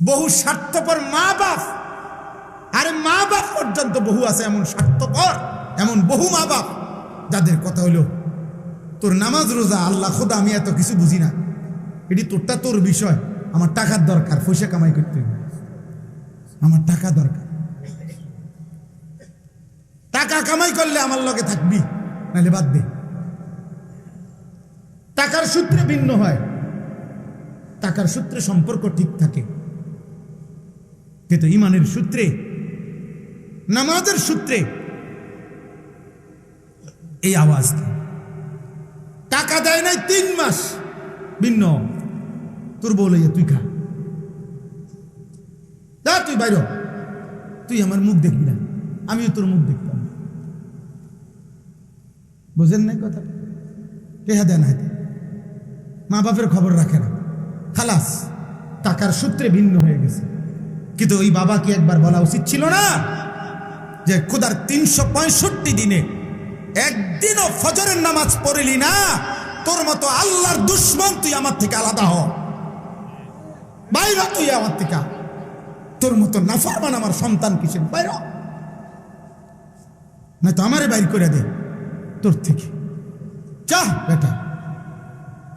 বহু স্বার্থপর মা বাপ, আরে মা বাপ পর্যন্ত বহু আছে এমন স্বার্থপর, এমন বহু মা বাপ যাদের কথা হলো তোর নামাজ রোজা আল্লাহ খোদা আমি এত কিছু বুঝি না, এটি তোরটা তোর বিষয়, আমার টাকার দরকার, পয়সা কামাই করতে হবে, আমার টাকা দরকার, টাকা কামাই করলে আমার লগে থাকবি, নাহলে বাদ দে। টাকার সূত্রে ভিন্ন হয়, টাকার সূত্রে সম্পর্ক ঠিক থাকে, কিন্তু ইমানের সূত্রে, নামাজের সূত্রে এই আওয়াজ। টাকা দেয় নাই 3 মাস, ভিন্ন। তোর বলে তুই খা, যা তুই বাইর, তুই আমার মুখ দেখবি না, আমিও তোর মুখ দেখতাম। বুঝেন নাই কথা? টেহা দেয় না, মা বাপের খবর রাখে না, খালাস, টাকার সূত্রে ভিন্ন হয়ে গেছে। কিন্তু ওই বাবা কি একবার বলা উচিত ছিল না যে খোদার 365 দিনে একদিনও ফজরের নামাজ পড়লি না, তোর মতো আল্লাহর দুশ্মন, তুই আমার থেকে আলাদা হ, বাইরা তুই আমার থেকে, তোর মতো নাফরমান আমার সন্তান কিসের, বাইরা, না তো আমারে বাইর করে দে তোর থেকে, যা বেটা,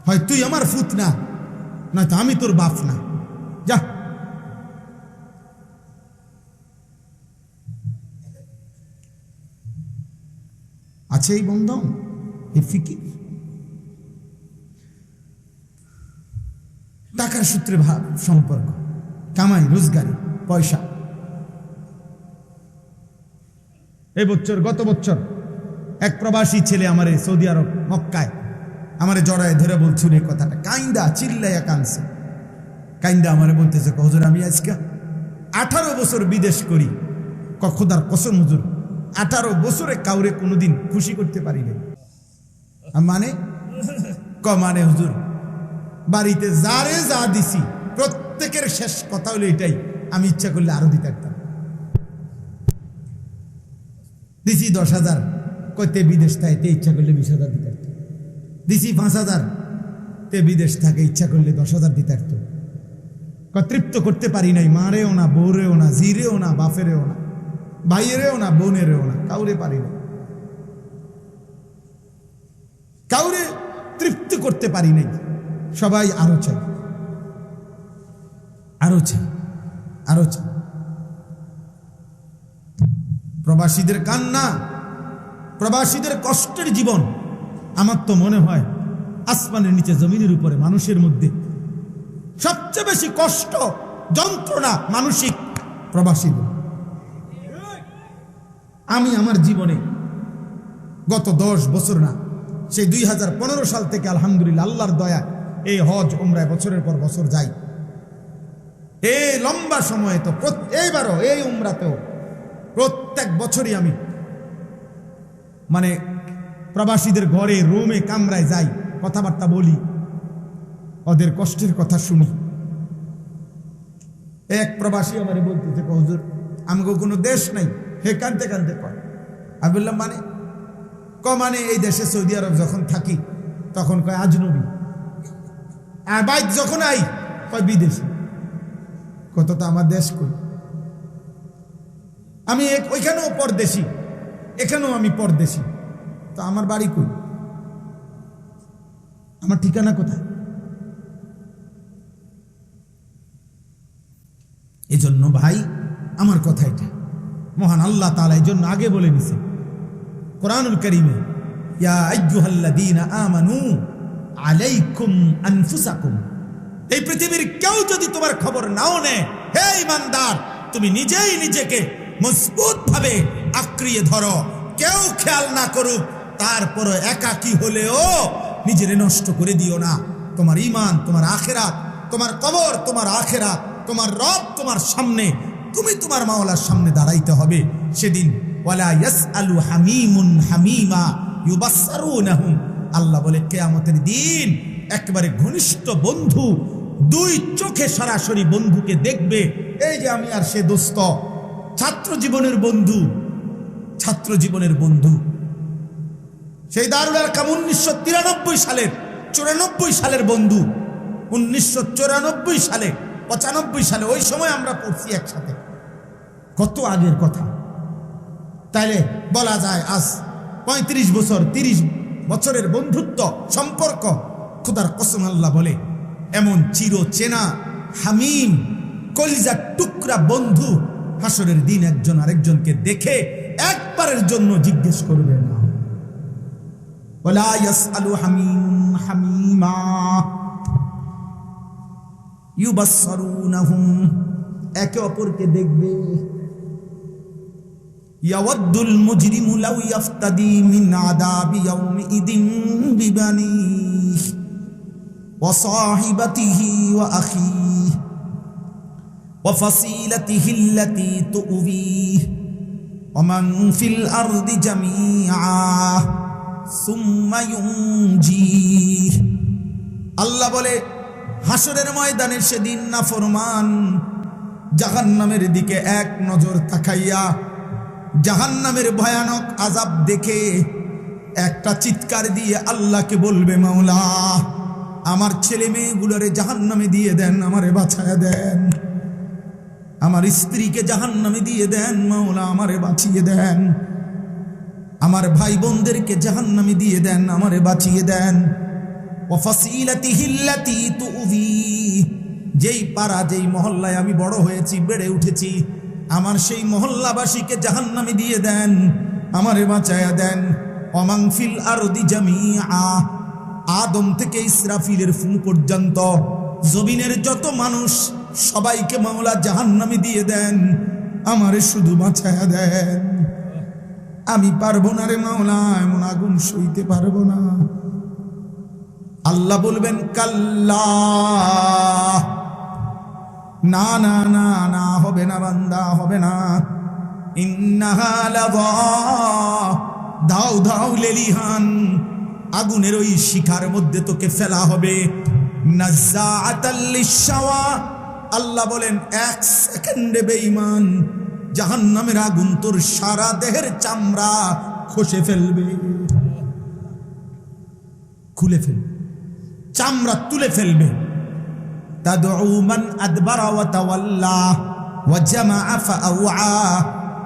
হয় তুই আমার ফুত না, নয়তো আমি তোর বাপ না, যা। আছে এই বন্ধন, এই ফিকির, টাকার সূত্রে ভাব সম্পর্ক, কামাই রোজগারি পয়সা। এই বছর, গত বছর এক প্রবাসী ছেলে আমারে সৌদি আরব মক্কায় আমারে জড়ায় ধরে বলছিল এই কথাটা, কাইন্দা চিল্লাইয়া কানছে, কাইন্দা আমারে বলতেছে, হুজুর আমি আজকে 18 বছর বিদেশ করি, খোদার কসম হুজুর 18 বছরে কাউরে কোনোদিন খুশি করতে পারি নাই। মানে মানে হুজুর বাড়িতে যারে যা দিছি প্রত্যেকের শেষ কথা হলো এটাই, আমি ইচ্ছা করলে আরো দিতে পারতাম। দিছি 10,000, কইতে বিদেশ থাকে ইচ্ছা করলে 20,000 দিতে পারত। দিছি 5,000, তে বিদেশ থাকে ইচ্ছা করলে 10,000 দিতে পারত। তৃপ্ত করতে পারি নাই, মারেও না, বউরেও না, জিরেও না, বাপেরেও না, ভাইয়েরেও না, বোনেরেও না, কাউরে পারি না, কাউরে তৃপ্ত করতে পারি নাই। সবাই আরো চাই, আরো চাই, আরো চাই। প্রবাসীদের কান্না, প্রবাসীদের কষ্টের জীবন, আমার তো মনে হয় আসমানের নিচে জমিনের উপরে মানুষের মধ্যে সবচেয়ে বেশি কষ্ট যন্ত্রণা মানসিক প্রবাসীদের। আমি আমার জীবনে গত 10 বছর না, সেই 2015 সাল থেকে আলহামদুলিল্লাহ আল্লাহর দয়া এই হজ উমরায় বছরের পর বছর যাই। এই লম্বা সময়ে তো এইবারও এই উমরাতেও প্রত্যেক বছরই আমি মানে প্রবাসীদের ঘরে, রুমে, কামরায় যাই, কথাবার্তা বলি, ওদের কষ্টের কথা শুনি। এক প্রবাসী আমারে বলতেছে, হুজুর আমাকে কোনো দেশ নাই, হে কানতে কানতে কয়। আমি বললাম মানে? মানে এই দেশে সৌদি আরব যখন থাকি তখন কয় আজনবী, আর বাইক যখন আই কয় বিদেশি। কত তো আমার দেশ কই, আমি ওইখানেও পরদেশি, এখানেও আমি পরদেশি, তো আমার বাড়ি কই, আমার ঠিকানা কোথায়? এই জন্য ভাই আমার কথা এটা, মহান আল্লাহ তাআলা এই জন্য আগে বলে দিছে কোরআনুল কারীমে, ইয়া আইয়ুহাল্লাযীনা আমানু আলাইকুম আনফুসাকুম। এই পৃথিবীর কেউ যদি তোমার খবর নাও নেয়, হে ঈমানদার, তুমি নিজেই নিজেকে মজবুত ভাবে আঁকড়িয়ে ধরো, কেউ খেয়াল না করুক, তারপর একাকী হলেও নিজেরে নষ্ট করে দিও না। তোমার ঈমান, তোমার আখিরাত, তোমার কবর, তোমার আখিরাত, তোমার রব তোমার সামনে, তুমি তোমার মাওলার সামনে দাঁড়াইতে হবে সেদিন। ওয়ালা ইয়াসআলু হামিমুন হামিমা ইউবাসসারুনাহুম, আল্লাহ বলে কিয়ামতের দিন একেবারে ঘনিষ্ঠ বন্ধু 2 চোখে সরাসরি বন্ধুকে দেখবে। এই যে আমি আর সে দোস্ত, ছাত্র জীবনের বন্ধু, ছাত্র জীবনের বন্ধু, সেই দারুল আরকাম 1993 সালের 94 সালের বন্ধু, 1994 সালে 95 সালে, ওই সময় আমরা পড়ছি একসাথে, কত আগের কথা। তাইলে বলা যায় আজ 35 বছর 30 বছরের বন্ধুত্ব সম্পর্ক, খোদার কসম আল্লাহ বলে এমন চির চেনা হামিম কলিজার টুকরা বন্ধু হাসরের দিন একজন আরেকজনকে দেখে একবারের জন্য জিজ্ঞেস করবে না। ওয়ালা ইয়াসআলু হামিমুন হামিমা ইউবাসসারুনাহুম, একে অপরকে দেখবে। ইয়াওয়াদ্দুল মুজরিমু লাউ ইয়াফতাদি মিন আযাবি ইয়াউমিইদিন বিবানিহি ওয়া সাহিবাতিহি ওয়া আখিহি ওয়া ফাসিলাতিহি আল্লাতী তু'বিহি ওয়া মান ফিল আরদি জামিআ সুম্মা ইউনজিহি। আল্লাহ বলে হাসরের ময়দানের সেদিন নাফরমান জাহান্নামের দিকে এক নজর তাকাইয়া জাহান্নামের ভয়ানক আযাব দেখে একটা চিৎকার দিয়ে আল্লাহকে বলবে, মাওলা আমার ছেলে মেয়েগুলোরে জাহান্নামে দিয়ে দেন, আমারে বাঁচায়া দেন। আমার স্ত্রীকে জাহান্নামে দিয়ে দেন, মাওলা আমারে বাঁচিয়ে দেন। আমার ভাই বোনদেরকে জাহান্নামে দিয়ে দেন, আমারে বাঁচিয়ে দেন। ওয়া ফাসিলাতিহি আল্লাতী তু'বিহি, যেই পাড়া যেই মহল্লায় আমি বড় হয়েছি বেড়ে উঠেছি, আমার সেই মহল্লাবাসীকে জাহান্নামে দিয়ে দেন, আমারে বাঁচায়া দেন। ওয়া মান ফিল আরদি জামিআ, আদম থেকে ইসরাফিলের ফু পর্যন্ত জমিনের যত মানুষ সবাইকে মাওলা জাহান্নামে দিয়ে দেন, আমারে শুধু বাঁচায়া দেন। আমি পারবো না রে মাওলা, এমন আগুন সইতে পারবো না। আল্লাহ বলবেন, কাল্লা, না না না না, হবে না বান্দা, হবে না। ইন্নাহা লাযা, দাও দাও লেলিহান, আগুনের ওই শিখার মধ্যে তোকে ফেলা হবে। নাযাআতাল লিশাওয়া, আল্লাহ বলেন 1 সেকেন্ডে বেঈমান জাহান্নামের আগুন তোর সারা দেহের চামড়া খসে ফেলবে, খুলে ফেলবে, চামড়া তুলে ফেলবে। তাদউ মান আদবারা ওয়া তাওয়াল্লা ওয়া জামাআ ফাআওয়া,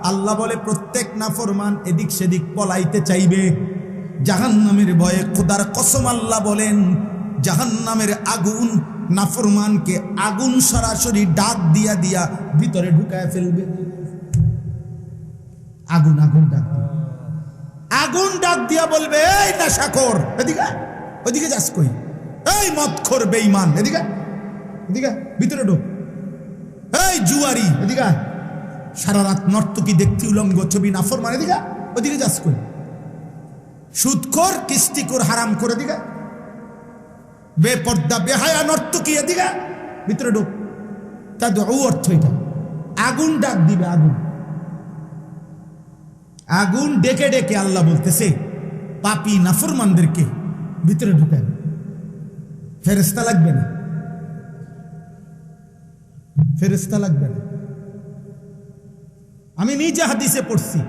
আল্লাহ বলে প্রত্যেক নাফরমান এদিক সেদিক পলাইতে চাইবে জাহান্নামের ভয়ে। খোদার কসম আল্লাহ বলেন জাহান্নামের আগুন নাফরমানকে আগুন সরাসরি ডাক দিয়া দিয়া ভিতরে ঢুকায় ফেলবে। আগুন আগুন ডাক দিয়া, আগুন ডাক দিয়া বলবে, এই নেশাখোর এদিকে, ওইদিকে যাস কই, এই মদখোর বেঈমান এদিকে, এদিকে ভিতরে ঢোক, এই জুয়ারি এদিকে, সারা রাত নর্তকী দেখতি উলঙ্গ ছবি নাফরমান এদিকে, ওইদিকে যাস কই, সুদখোর কিস্তিখোর হারাম করে দিকে, বেপর্দা বেহায়া নর্তকী এদিকে, ভিতরে ঢোক। তাদের অর্থ এটা, আগুন ডাক দিবে। আগুন আগুন ডেকে ডেকে আল্লাহ বলতেছে পাপী নাফরমানদেরকে ভিতরে ঢুকেন, ফেরেশতা লাগবে না, ফেরেশতা লাগবে না। আমি নিজে হাদিসে পড়ছি,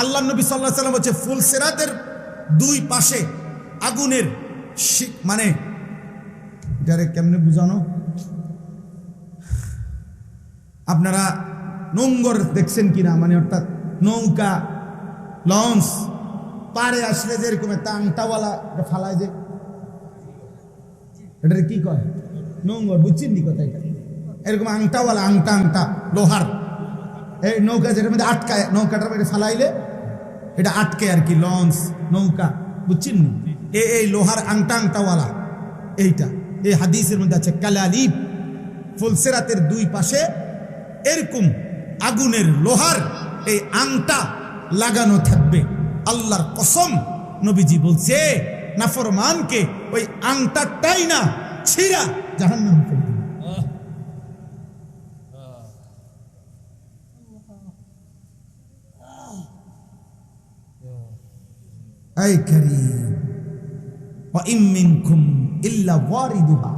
আল্লাহ নবী সাল্লাল্লাহু আলাইহি ওয়াসাল্লাম বলছে ফুলসিরাতের 2 পাশে আগুনের, মানে এটারে কেমনে বুঝানো, আপনারা নোঙ্গর দেখছেন কিনা, মানে অর্থাৎ নৌকা লঞ্চ পারে আসলে যে এরকম একটা আংটাওয়ালা ফালায়, যে এটা কি কয় নোঙ্গর, বুঝছেন নি কথা? এটা এরকম আংটাওয়ালা, আংটা আংটা লোহার, এই নৌকা যেটার মধ্যে আটকায়, নৌকাটার মধ্যে ফালাইলে এটা আটকে আর কি, লঞ্চ নৌকা, বুঝছেন নি? এই লোহার আংটা আংটাওয়ালা, এইটা এই হাদিসের মধ্যে আছে কালালিব। ফুলসিরাতের 2 পাশে এরকম আগুনের লোহার এই আংটা লাগানো থাকবে। আল্লাহর কসম নবীজি বলছে নাফরমানকে ওই আংটাটাই না ছিঁড়া জাহান্নামে ফেলে দিবে। এই কারীম, ওয়া ইম মিনকুম ইল্লা ওয়ারিদুহা,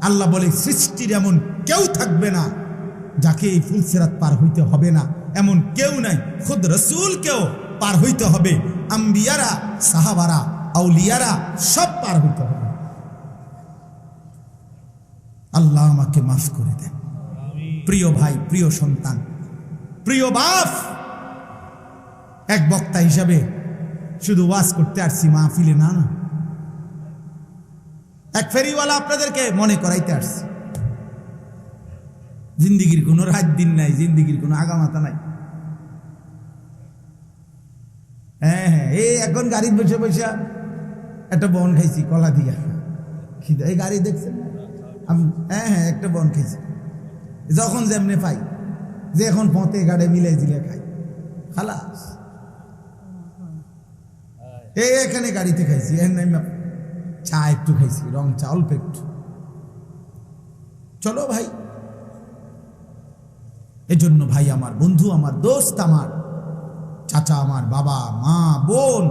আল্লাহ বলে সৃষ্টির এমন কেউ থাকবে না যাকে এই ফুলসিরাত পার হইতে হবে না, এমন কেউ নাই। খুদ রাসূলকেও পার হইতে হবে, আম্বিয়ারা, সাহাবারা, আউলিয়ারা সব পার হইতে হবে। আল্লাহ আমাকে মাফ করে দেন। প্রিয় ভাই, প্রিয় সন্তান, প্রিয় বাপ, এক বক্তা হিসাবে শুধু ওয়াজ করতে আসছি মাহফিলে না, না, এক ফেরিওয়ালা আপনাদেরকে মনে করাইতে আসছি। জিন্দিগির কোনো রাত দিন নাই, জিন্দিগির কোনো আগামাতা নাই। হ্যাঁ হ্যাঁ, এই এখন গাড়ি বসে বসে একটা বন খাইছি কলা দিয়া, এই গাড়ি দেখছেন? হ্যাঁ হ্যাঁ, একটা বন খাইছি, যখন যেমনে পাই, যে এখন পথে গাড়ি মিলাই দিলে খাই, খালাস। এই এখানে গাড়িতে খাইছি, চা একটু খাইছি, রং চা অল্প একটু। চলো ভাই, এজন্য ভাই আমার, বন্ধু আমার, দোস্ত আমার, চাচা আমার, বাবা মা বোন,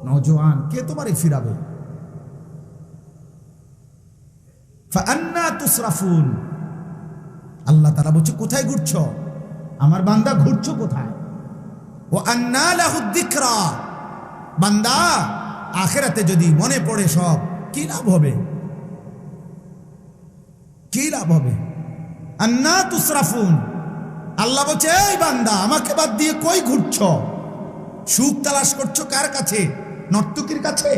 নওজোয়ান, কে তোমারে ফিরাবে? ফাআন্না তুসরাফুন। আল্লাহ তাআলা বলছে, কোথায় ঘুরছো আমার বান্দা, ঘুরছো কোথায়? ওয়া আন্না লাহুদ যিকরা। বান্দা, আখিরাতে যদি মনে পড়ে সব, কি লাভ হবে? কি লাভ হবে? আন্না তুসরাফুন। আল্লাহ বলছে, এই বান্দা, আমাকে বাদ দিয়ে কই ঘুরছো? সুখ তালাশ করছো কার কাছে? নর্তকীর কাছে?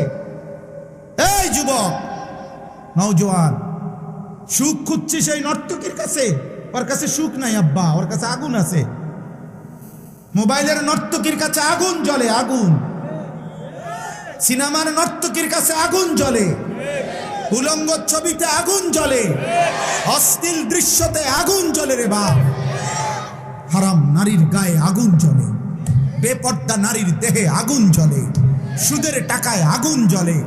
এই যুবক নওজোয়ান, সুখ খুঁজছিস সেই নর্তকীর কাছে? ওর কাছে সুখ নাই আব্বা, ওর কাছে আগুন আছে। মোবাইলের নর্তকীর কাছে আগুন জ্বলে, আগুন। সিনেমার নর্তকীর কাছে আগুন জ্বলে, উলঙ্গ ছবিতে আগুন জ্বলে, অশ্লীল দৃশ্যতে আগুন জ্বলে রে বাপ। হারাম নারীর গায়ে আগুন জ্বলে, বেপর্দা নারীর দেহে আগুন জ্বলে, সুদের টাকায় আগুন জ্বলে,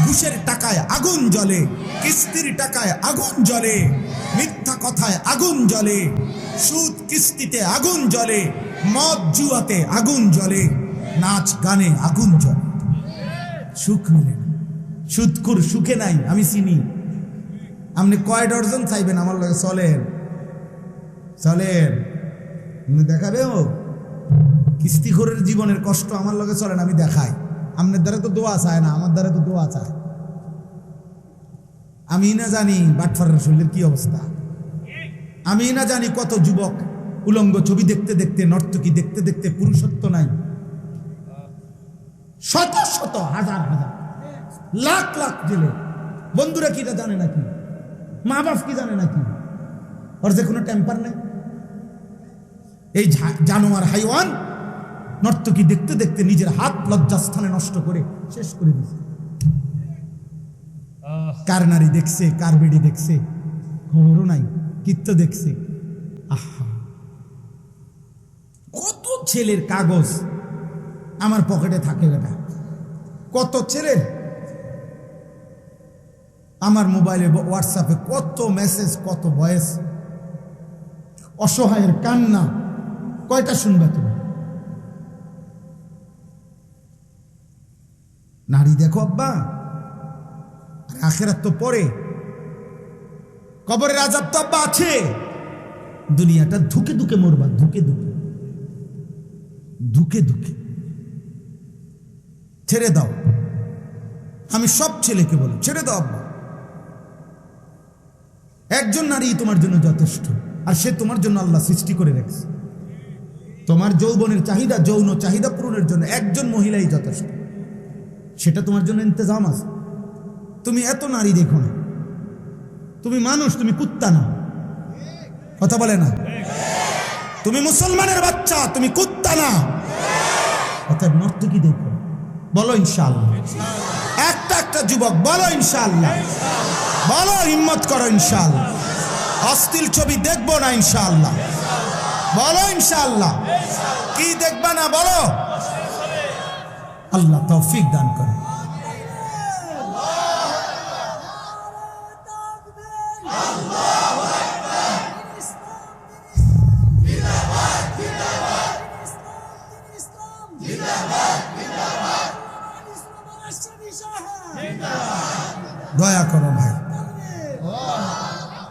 ঘুষের টাকায় আগুন জ্বলে, কিস্তির টাকায় আগুন জ্বলে, মিথ্যা কথায় আগুন জ্বলে, সুদ কিস্তিতে আগুন জ্বলে, মদ জুয়াতে আগুন জ্বলে, নাচ গানে আগুন জ্বলে। সুখ মিলে না, সুদখোর সুখে নাই। আমি চিনি। আপনি কয় ডজন চাইবেন আমার লগে? চলেন চলেন, দেখাবে ও কিস্তিখোরের জীবনের কষ্ট আমার লগে চলেন, আমি দেখাই। আপনার দ্বারা তো দোয়া চায় না, আমার দ্বারা তো দোয়া চায়। আমি না জানি বাটফারের শরীরের কি অবস্থা, আমি না জানি কত যুবক উলঙ্গ ছবি দেখতে দেখতে, নর্তকী দেখতে দেখতে পুরুষত্ব নাই। শত শত, হাজার হাজার, লাখ লাখ জেলে। বন্ধুরা কি এটা জানে নাকি? মা বাপ কি জানে নাকি? ওর যে কোনো টেম্পার নেই। এই জানোয়ার হাইওয়ান নর্তকী দেখতে দেখতে নিজের হাত লজ্জাস্থানে নষ্ট করে শেষ করে দিয়েছে। কার নারী দেখছে, কার বেডি দেখছে, খবরও নাই, কিত্ত দেখছে। আহা, কত ছেলের কাগজ আমার পকেটে থাকে বেটা, কত ছেলের আমার মোবাইলে, হোয়াটসঅ্যাপে কত মেসেজ, কত ভয়েস। অসহায়ের কান্না কয়টা শুনবে তুমি? নারী দেখো আব্বা, আখিরাত তো পরে, কবরের আযাব তো আব্বা আছে। দুনিয়াটা ধুকে ধুকে মরবা, ধুকে ধুকে, ধুকে ধুকে। ছেড়ে দাও, আমি সব ছেলেকে বলি, ছেড়ে দাও আব্বা। একজন নারী তোমার জন্য যথেষ্ট, আর সে তোমার জন্য আল্লাহ সৃষ্টি করে রেখেছে। তোমার যৌবনের চাহিদা, যৌন চাহিদা পূরণের জন্য একজন মহিলাই যথেষ্ট, সেটা তোমার জন্য ইন্তজাম আছে। তুমি এত নারী দেখো না, তুমি মানুষ, তুমি কুত্তা না। কথা বলে না? তুমি মুসলমানের বাচ্চা, তুমি কুত্তা না। অর্থাৎ নর্তকী দেখো, বলো ইনশাআল্লাহ। একটা একটা যুবক বলো ইনশাআল্লাহ, বলো হিম্মত করো ইনশাআল্লাহ। অশ্লীল ছবি দেখবো না ইনশাআল্লাহ, বলো ইনশাআল্লাহ। কি দেখবা না বলো? আল্লাহ তৌফিক দান করে। দয়া করো ভাই,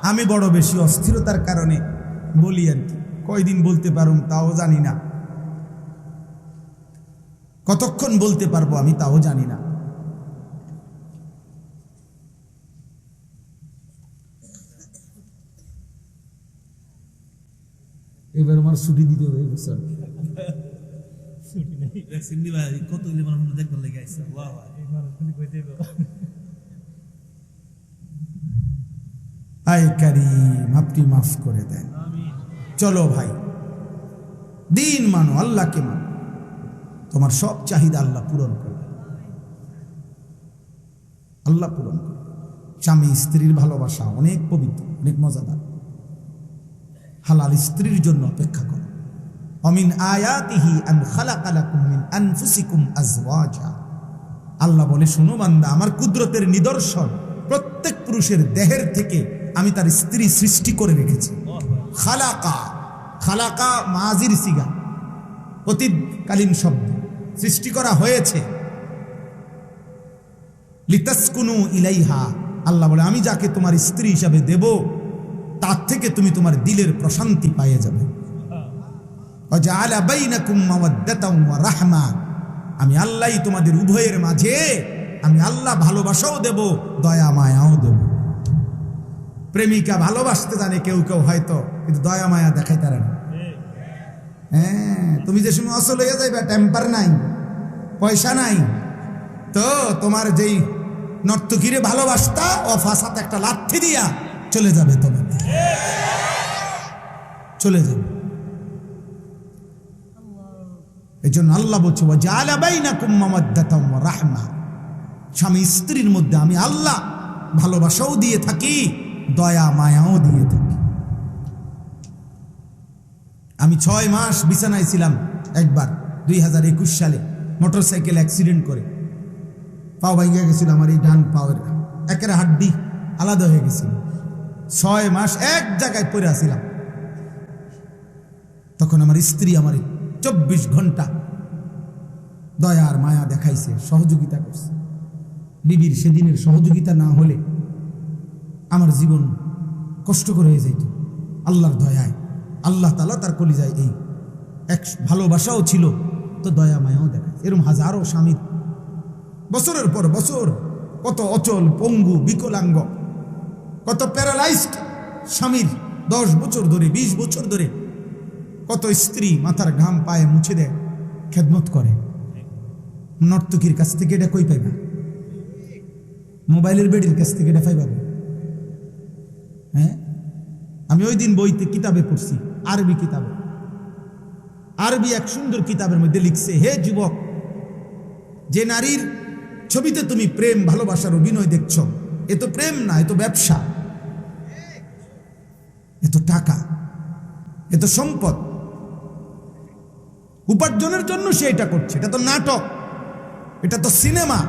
আমি বড় বেশি অস্থিরতার কারণে বলি আর কি। কয়দিন বলতে পারুম তাও জানি না, কতক্ষণ বলতে পারবো আমি তাও জানি না। এবার আমার ছুটি দিতে হবে এই বছর। কত দেখবার লেগে আইসা আয় কারীম আপনি মাফ করে দেন। চলো ভাই, দিন মানো, আল্লাহকে মানো, তোমার সব চাহিদা আল্লাহ পূরণ করবে, আল্লাহ পূরণ করবে। স্বামী স্ত্রীর ভালোবাসা অনেক পবিত্র, অনেক মজাদার। হালাল স্ত্রীর জন্য অপেক্ষা করো। অমিন আয়াতিহি আন খালাকা লাকুম মিন আনফুসিকুম আজওয়াজা। আল্লাহ বলে, শোনো বান্দা, আমার কুদরতের নিদর্শন, প্রত্যেক পুরুষের দেহের থেকে আমি তার স্ত্রী সৃষ্টি করে রেখেছি। খালাকা, খালাকা মাজির সিগা, অতীতকালীন শব্দ, সৃষ্টি করা হয়েছে। লিতাসকুনু ইলাইহা, আল্লাহ বলে আমি যাকে তোমার স্ত্রী হিসাবে দেব তার থেকে তুমি তোমার দিলের প্রশান্তি পাইয়ে যাবে। ওয়াজআলা বাইনাকুম মাওয়াদ্দাতাও ওয়া রাহমা, আমি আল্লাহই তোমাদের উভয়ের মাঝে, আমি আল্লাহ ভালোবাসাও দেব, দয়া মায়াও দেব। প্রেমিকা ভালোবাসতে জানে কেউ কেউ হয়তো, কিন্তু দয়া মায়া দেখাই তারা না। হ্যাঁ, তুমি যে সময় অসল হয়ে যাইবা, টেম্পার নাই, পয়সা নাই, তো তোমার যেই নর্তকীরে ভালোবাসতা ও ফাঁসাতে একটা লাথি দিয়া চলে যাবে, তোমার চলে যাবে। এই জন্য আল্লাহ বলছে, ওয়াজআলা বাইনাকুম মাওয়াদ্দাতাও ওয়া রাহমা, স্বামী স্ত্রীর মধ্যে আমি আল্লাহ ভালোবাসাও দিয়ে থাকি, দয়া মায়াও দিয়ে থাকি। আমি 6 মাস বিছানায় ছিলাম একবার 2021 সালে, মোটরসাইকেল অ্যাক্সিডেন্ট করে পাও ভাঙিয়া গেছিল, আমার এই ডান পাওয়ের একের হাড্ডি আলাদা হয়ে গেছিল। 6 মাস এক জায়গায় পড়ে আসিলাম। তখন আমার স্ত্রী আমার 24 ঘন্টা দয়া আর মায়া দেখাইছে, সহযোগিতা করছে। বিবির সেদিনের সহযোগিতা না হলে আমার জীবন কষ্টকর হয়ে যেত। আল্লাহর দয়ায় আল্লাহ তাআলা তার কলিজায় এই এক ভালোবাসাও ছিল, তো দয়া মায়াও দেখায়। এরকম হাজারো স্বামীর বছরের পর বছর, কত অচল পঙ্গু বিকলাঙ্গ, কত প্যারালাইজড স্বামীর 10 বছর ধরে 20 বছর ধরে কত স্ত্রী মাথার ঘাম পায়ে মুছে দেয়, খেদমত করে। নর্তকীর কাছ থেকে এটা কই পাইবা? মোবাইলের বেডির কাছ থেকে এটা পাইবা? হ্যাঁ, আমি ওই দিন বইতে কিতাবে পড়ছি, আরবি কিতাবে, আরবি এক সুন্দর কিতাবের মধ্যে লিখছে, হে যুবক, যে নারীর ছবিতে তুমি প্রেম ভালোবাসার অভিনয় দেখছ, এ তো প্রেম না, এ তো ব্যবসা, এ তো টাকা, এ তো সম্পদ, উপার্জনের জন্য সে এটা করছে। এটা তো নাটক, এটা তো সিনেমা,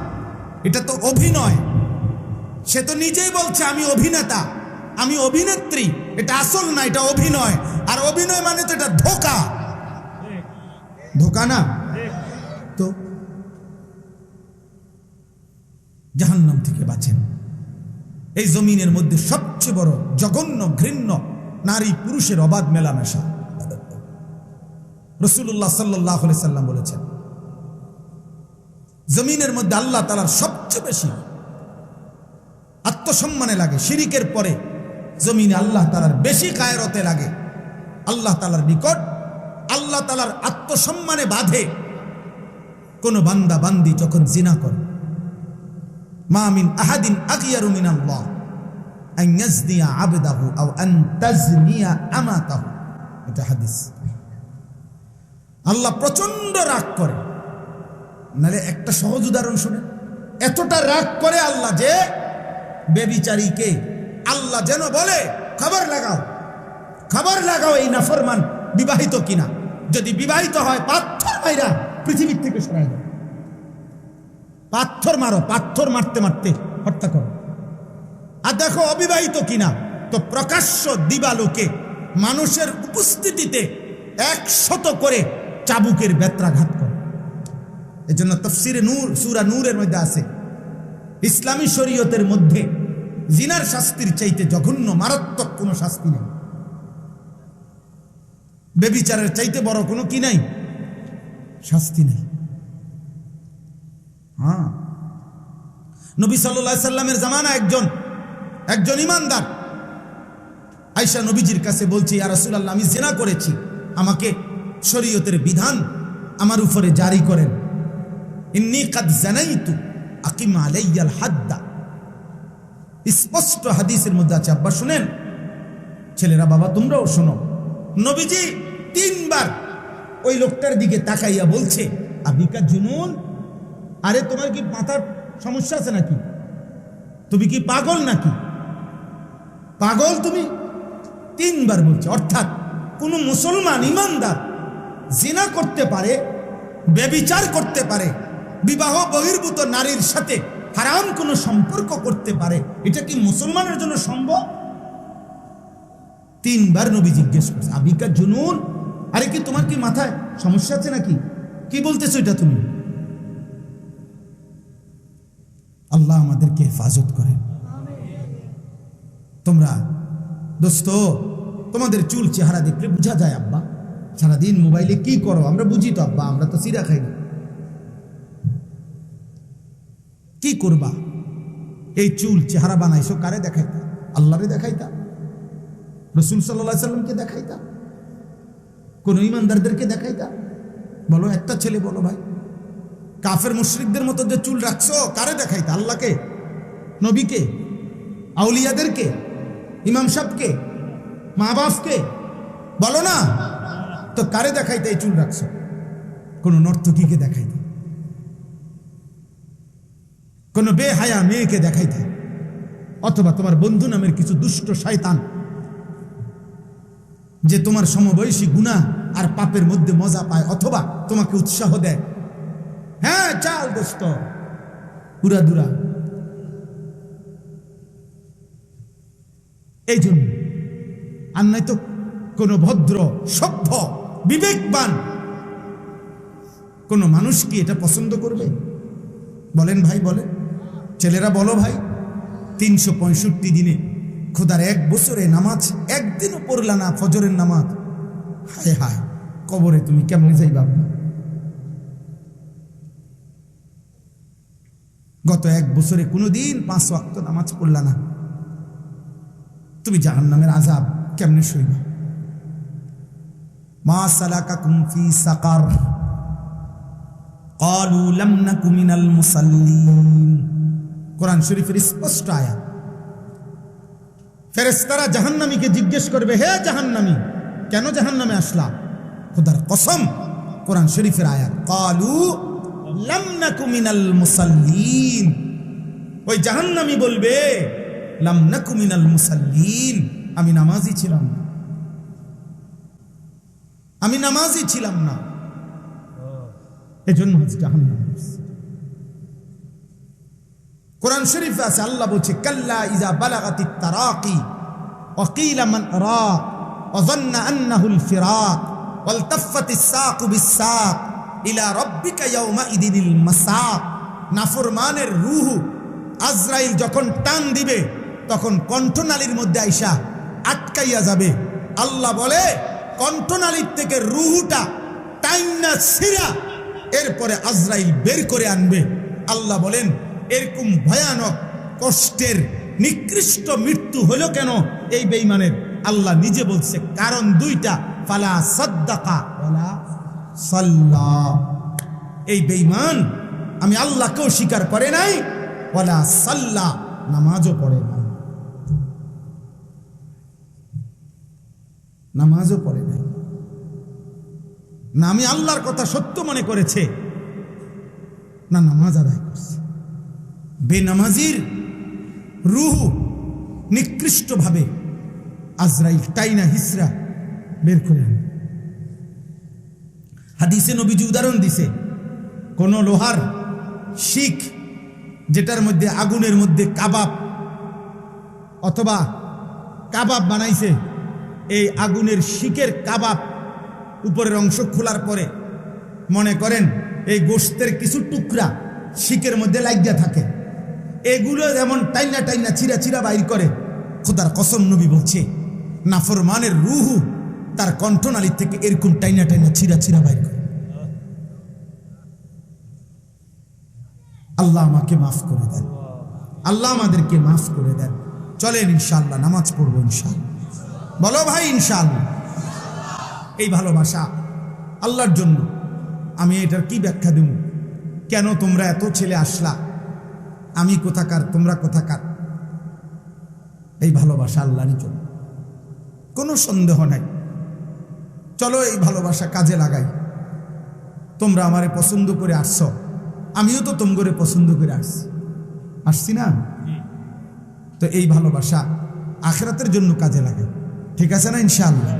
এটা তো অভিনয়। সে তো নিজেই বলছে আমি অভিনেতা, আমি অভিনেত্রী। এটা আসল না, এটা অভিনয়। আর অভিনয় মানে তো এটা ধোঁকা, ধোঁকা না? তো জাহান্নাম থেকে বাঁচেন। এই জমিনের মধ্যে সবচেয়ে বড় জঘন্য ঘৃণ্য নারী পুরুষের অবাধ মেলামেশা। রাসূলুল্লাহ সাল্লাল্লাহু আলাইহি সাল্লাম বলেছেন, জমিনের মধ্যে আল্লাহ তাআলার সবচেয়ে বেশি আত্মসম্মানে লাগে, শিরিকের পরে জমিনে আল্লাহ তাআলার বেশি গায়রতে লাগে। আল্লাহ তাআলার নিকট আল্লাহ তাআলার আত্মসম্মানে বাঁধে কোন বান্দা বান্দি যখন জিনা করে। মা মিন আহাদিন আগিয়ারু মিনাল্লাহ আন ইয়াজনিয়া আবদাহু আও আন তাজনিয়া আমাতাহু, এটা হাদিস। আল্লাহ প্রচন্ড রাগ করে। নালে একটা সহজ উদাহরণ শুনে, এতটা রাগ করে আল্লাহ যে বেবিচারীকে আল্লাহ যেন বলে, খবর লাগাও, খবর লাগাও এই নাফরমান বিবাহিত কিনা। যদি বিবাহিত হয় পাথর মাইরা পৃথিবীর থেকে সরাই দাও, পাথর মারো, পাথর মারতে মারতে হত্যা করো। আর দেখো অবিবাহিত কিনা, তো প্রকাশ্য দিবালোকে মানুষের উপস্থিতিতে 100 করে চাবুকের বেত্রাঘাত করে। এজন্য তাফসিরে নূর, সূরা নূরের মধ্যে আছে, ইসলামী শরীয়তের মধ্যে জিনার শাস্তির চাইতে জঘন্য মারাত্মক কোনো শাস্তি নেই। বেবিচারের চাইতে বড় কোনো কি নাই, শাস্তি নেই। হ্যাঁ, নবী সাল্লাল্লাহু আলাইহি সাল্লামের জামানা একজন ইমানদার আয়েশা নবীজির কাছে বলছে, ইয়া রাসূলুল্লাহ, আমি জিনা করেছি। আমাকে শরীয়তের বিধান আমার উপরে জারি করেন। ইন্নী কাদ জানাইতু আকিম আলাইয়াল হাদ্দা, স্পষ্ট হাদিসের মধ্যে আছে। আব্বা শুনেন, ছেলেরা বাবা তোমরাও শোনো, নবীজি 3 বার ওই লোকটার দিকে তাকাইয়া বলছে, আবিকা জুনুন, আরে তোমার কি মাথার সমস্যা আছে নাকি? তুমি কি পাগল নাকি? পাগল তুমি? 3 বার বলছে। অর্থাৎ কোন মুসলমান ইমানদার জিনা করতে পারে, ব্যভিচার করতে পারে, বিবাহ বহির্ভূত নারীর সাথে হারাম কোনো সম্পর্ক করতে পারে, এটা কি মুসলমানের জন্য সম্ভব? 3 বার নবী জিজ্ঞেস করছে, আবিকা জুনুন, আরে কি তোমার কি মাথায় সমস্যা আছে নাকি? কি বলতেছো এটা তুমি? আল্লাহ আমাদেরকে হেফাজত করে। তোমরা দোস্ত, তোমাদের চুল চেহারা দেখলে বোঝা যায় আব্বা সারাদিন মোবাইলে কি করো, আমরা বুঝি তো আব্বা, আমরা তো সিরা খাই না। কি করবা? এই চুল চেহারা বানাইছো কারে দেখাইতা? আল্লাহরে দেখাইতা? রাসূল সাল্লাল্লাহু আলাইহি সাল্লামকে দেখাইতা? কোন ইমানদারদেরকে দেখাইতা? বলো, একটা ছেলে বলো ভাই। কাফের মুশরিকদের মতো যে চুল রাখছো কারে দেখাইতা? আল্লাহকে, নবীকে, আউলিয়াদেরকে, ইমাম সাহেবকে, মা বাপকে? বলো না তো কারে দেখাইতা এই চুল রাখছো? কোন নর্তকীকে দেখাইতা? কোন বেহায়া মেয়েকে দেখাইতা? অথবা তোমার বন্ধু নামের কিছু দুষ্ট শয়তান যে তোমার সমবয়সী গুনাহ আর পাপের মধ্যে মজা পায় অথবা তোমাকে উৎসাহ দেয়, হ্যাঁ চাল দোস্ত পুরা দুরা। এই জন্য আর নাই তো কোন ভদ্র সভ্য বিবেকবান কোন মানুষ কি এটা পছন্দ করবে? বলেন ভাই, বলেন ছেলেরা, বলো ভাই। 365 দিনে খোদার 1 বছরে নামাজ একদিনও পড়লা না, ফজরের নামাজ। হায় হায়, কবরে তুমি কেমনে যাইবা? গত 1 বছরে কোনোদিন 5 ওয়াক্ত নামাজ পড়লা না, তুমি জাহান্নামের আযাব কেমনে সইবা? মা সালাকাকুম ফি সাকার ক্বালু লাম নাকু মিনাল মুসাল্লিন। কোরআন শরীফের স্পষ্ট আয়াত। ফেরেশতারা জাহান্নামীকে জিজ্ঞেস করবে, হে জাহান্নামী, কেন জাহান্নামে আসলা? খোদার কসম, কোরআন শরীফের আয়াত, ক্বালু লাম নাকু মিনাল মুসাল্লিন। ওই জাহান্নামী বলবে, লাম নাকু মিনাল মুসাল্লিন, আমি নামাজি ছিলাম না, আমি নামাজি ছিলাম না, এজন্য জাহান্নামে। কোরআন শরীফে আছে, আল্লাহ বলছে, কাল্লা ইযা বালাগাতিত তারাকি ওয়া কিলা মান রাক ওয়া যান্না আন্নাহুল ফিরাক ওয়ালতাফাতিস সাকু বিস-সাক ইলা রাব্বিকা ইয়াওমা ইদিনিল মাসাক। নাফরমানের রূহ আজরাইল যখন টান দিবে তখন কণ্ঠনালীর মধ্যে আইসা আটকাইয়া যাবে। আল্লাহ বলে, কণ্ঠনালীর থেকে রূহটা টাইনা ছিঁড়া এরপরে আজরাইল বের করে আনবে। আল্লাহ বলেন, এরকম ভয়ানক কষ্টের নিকৃষ্ট মৃত্যু হলো কেন এই বেঈমানের? আল্লাহ নিজে বলছে, কারণ 2টা, ফালা সাদ্দাকা ওয়ালা সাল্লা। এই বেঈমান আমি আল্লাহকেও স্বীকার করে নাই, ওয়ালা সাল্লা, নামাজও পড়ে নাই, নামাজও পড়ে নাই। না আমি আল্লাহর কথা সত্য মনে করেছে, না নামাজ আদায় করছে। বেনামাজির রূহ নিকৃষ্টভাবে আজরাইল টাইনা হিসরা বের করে আনে। হাদিসে নবীজি উদাহরণ দিছে, কোন লোহার শিক যেটার মধ্যে আগুনের মধ্যে কাবাব অথবা কাবাব বানাইছে, এই আগুনের শিকের কাবাব উপরের অংশ খোলার পরে মনে করেন এই গোশতের কিছু টুকরা শিকের মধ্যে লাগিয়া থাকে, এগুলো যেমন টাইনা টাইনা চিরা চিরা বাইর করে। খোদার কসম, নবী বলছে, নাফরমানের রূহ তার কণ্ঠনালী থেকে এরকম টাইনা টাইনা চিরা চিরা বাইর করে। আল্লাহ আমাকে মাফ করে দেন, আল্লাহ আমাদেরকে মাফ করে দেন। চলেন ইনশাআল্লাহ নামাজ পড়বো ইনশাআল্লাহ। বলো ভাই ইনশাআল্লাহ। এই ভালোবাসা আল্লাহর জন্য। আমি এটার কি ব্যাখ্যা দেব? কেন তোমরা এত ছেলে আসলা? আমি কোথাকার, তোমরা কোথাকার? এই ভালোবাসা আল্লাহরই জন্য, কোনো সন্দেহ নাই। চলো এই ভালোবাসা কাজে লাগাই। তোমরা আমারে পছন্দ করে আসছ, আমিও তো তোমগরে পছন্দ করে আসছি না? তো এই ভালোবাসা আখিরাতের জন্য কাজে লাগে, ঠিক আছে না ইনশাআল্লাহ?